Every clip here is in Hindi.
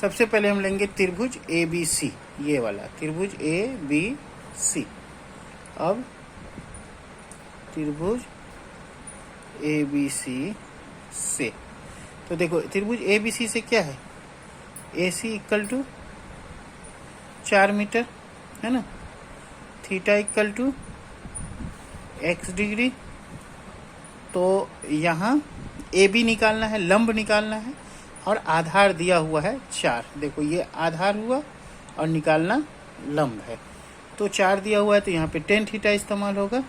सबसे पहले हम लेंगे त्रिभुज ए बी सी, ये वाला त्रिभुज ए बी सी। अब त्रिभुज ए बी सी से, तो देखो त्रिभुज ए बी सी से क्या है, A C equal to 4 metre है ना, theta equal to x degree. तो यहाँ ए बी निकालना है, लंब निकालना है, और आधार दिया हुआ है 4। देखो ये आधार हुआ और निकालना लंब है। तो 4 दिया हुआ है, तो यहाँ पे टेन थीटा इस्तेमाल होगा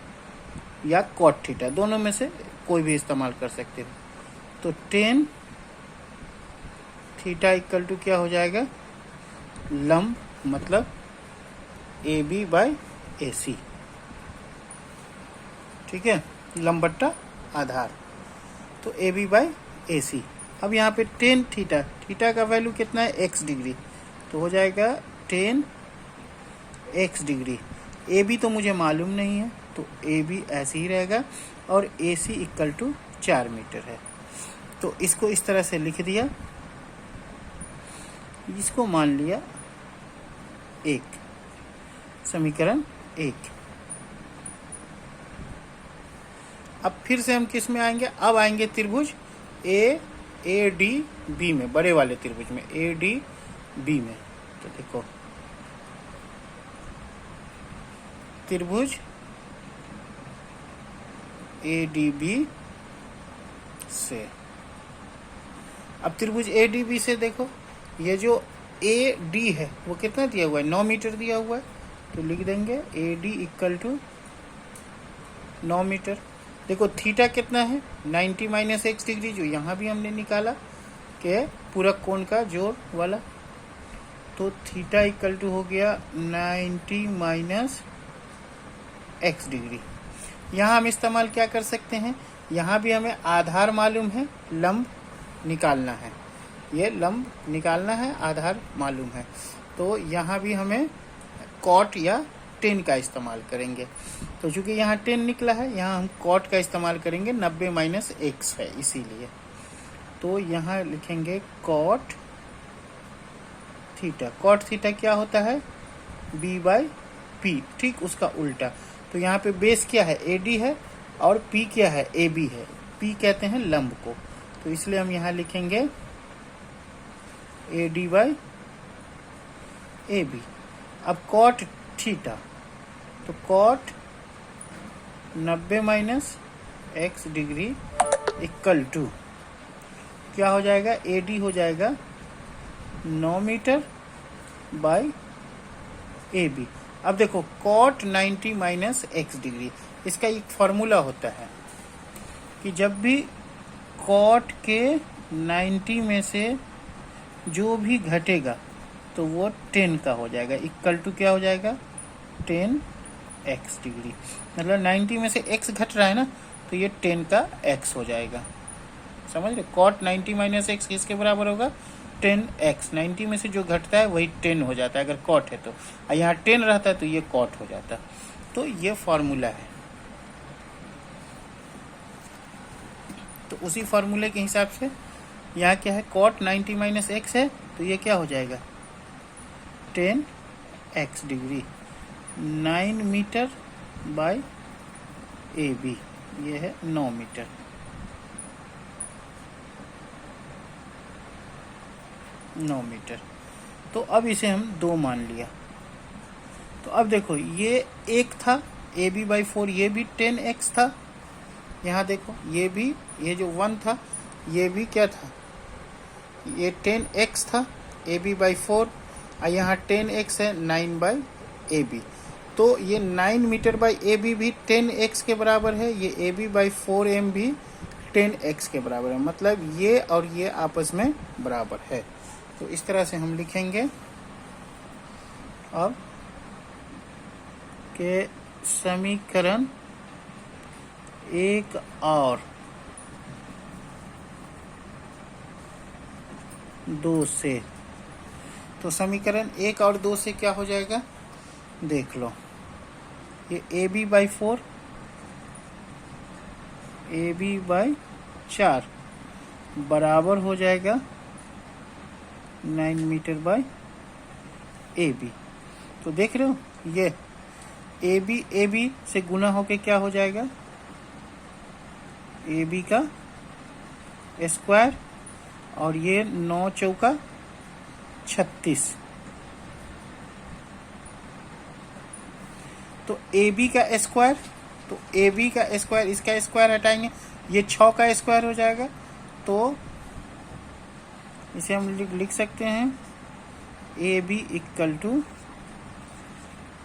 या कॉट थीटा, दोनों में से कोई भी इस्तेमाल कर सकते हो। तो टेन थीटा इक्वल टू क्या हो जाएगा, लंब मतलब ए बी बाई ए सी, ठीक है, लंब बट्टा आधार, तो ए बी बाई ए सी। अब यहाँ पे टेन थीटा, थीटा का वैल्यू कितना है, एक्स डिग्री, तो हो जाएगा 10 एक्स डिग्री। ए बी तो मुझे मालूम नहीं है, तो ए बी ऐसे ही रहेगा, और ए सी इक्वल टू 4 मीटर है। तो इसको इस तरह से लिख दिया, इसको मान लिया 1, समीकरण 1। अब फिर से हम किस में आएंगे, अब आएंगे त्रिभुज ए डी बी में, बड़े वाले त्रिभुज में, ए डी बी में। तो देखो त्रिभुज ए डी बी से, अब त्रिभुज ए डी बी से देखो, ये जो ए डी है वो कितना दिया हुआ है, 9 मीटर दिया हुआ है, तो लिख देंगे A D equal to 9 metre. देखो थीटा कितना है, 90 माइनस एक्स डिग्री, जो यहाँ भी हमने निकाला कि पूरक कोण का जोड़ वाला, तो थीटा इक्वल टू हो गया 90 माइनस एक्स डिग्री। यहाँ हम इस्तेमाल क्या कर सकते हैं, यहाँ भी हमें आधार मालूम है, लंब निकालना है, ये लंब निकालना है, आधार मालूम है, तो यहाँ भी हमें कॉट या टेन का इस्तेमाल करेंगे। तो चूंकि यहाँ 10 निकला है, यहाँ हम कॉट का इस्तेमाल करेंगे, 90 माइनस एक्स है इसीलिए। तो यहाँ लिखेंगे कॉट थीटा। कॉट थीटा क्या होता है, बी बाई पी, ठीक उसका उल्टा। तो यहाँ पे बेस क्या है, ए डी है, और पी क्या है, ए बी है। पी कहते हैं लंब को, तो इसलिए हम यहाँ लिखेंगे A D by A B. अब कॉट थीटा, तो cot 90 minus X degree equal to क्या हो जाएगा, ए डी हो जाएगा 9 मीटर बाई ए बी। अब देखो कॉट 90 माइनस एक्स डिग्री, इसका एक फॉर्मूला होता है कि जब भी कॉट के 90 में से जो भी घटेगा तो वो 10 का हो जाएगा, इक्वल टू क्या हो जाएगा, 10 एक्स डिग्री। मतलब 90 में से x घट रहा है ना, तो ये 10 का x हो जाएगा, समझ रहे। कॉट 90 माइनस एक्स किसके बराबर होगा, 10x। 90 में से जो घटता है वही 10 हो जाता है अगर कॉट है तो, और यहाँ 10 रहता है तो ये कॉट हो जाता। तो ये फॉर्मूला है, तो उसी फॉर्मूले के हिसाब से यहाँ क्या है, कॉट 90 माइनस एक्स है, तो ये क्या हो जाएगा, 10 X degree, 9 metre by A B, ये है 9 मीटर। तो अब इसे हम 2 मान लिया। तो अब देखो ये 1 था, ए बी बाई 4, ये भी 10x था। यहाँ देखो ये भी, ये जो 1 था ये भी क्या था, ये 10x था, ए बी बाई 4, और यहाँ 10x है 9 बाई ए बी। तो ये 9 मीटर बाई ए बी भी 10x के बराबर है, ये ए बी बाई 4m भी 10x के बराबर है, मतलब ये और ये आपस में बराबर है। तो इस तरह से हम लिखेंगे अब के समीकरण 1 और 2 से, तो समीकरण 1 और 2 से क्या हो जाएगा, देख लो, ये A B by 4, A B by 4 बराबर हो जाएगा 9 मीटर बाय ए बी। तो देख रहे हो ये ए बी से गुना होके क्या हो जाएगा, ए बी का स्क्वायर, और ये 9 चौका 36। तो ए बी का स्क्वायर, तो ए बी का स्क्वायर, इसका स्क्वायर हटाएंगे, ये 6 का स्क्वायर हो जाएगा। तो इसे हम लिख सकते हैं A B equal to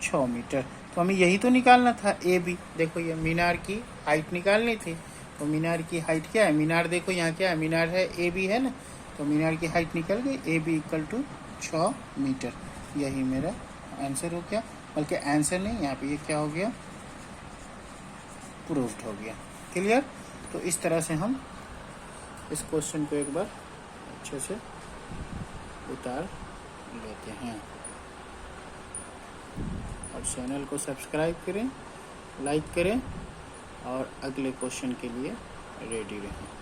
6 metre. तो हमें यही तो निकालना था ए बी। देखो ये मीनार की हाइट निकालनी थी, तो मीनार की हाइट क्या है, मीनार देखो यहाँ क्या है, मीनार है ए बी है ना, तो मीनार की हाइट निकल गई, A B equal to 6 metre. यही मेरा आंसर हो गया, बल्कि आंसर नहीं, यहाँ पे ये क्या हो गया, प्रूव्ड हो गया। क्लियर। तो इस तरह से हम इस क्वेश्चन को एक बार अच्छे से उतार लेते हैं। और चैनल को सब्सक्राइब करें, लाइक करें, और अगले क्वेश्चन के लिए रेडी रहें।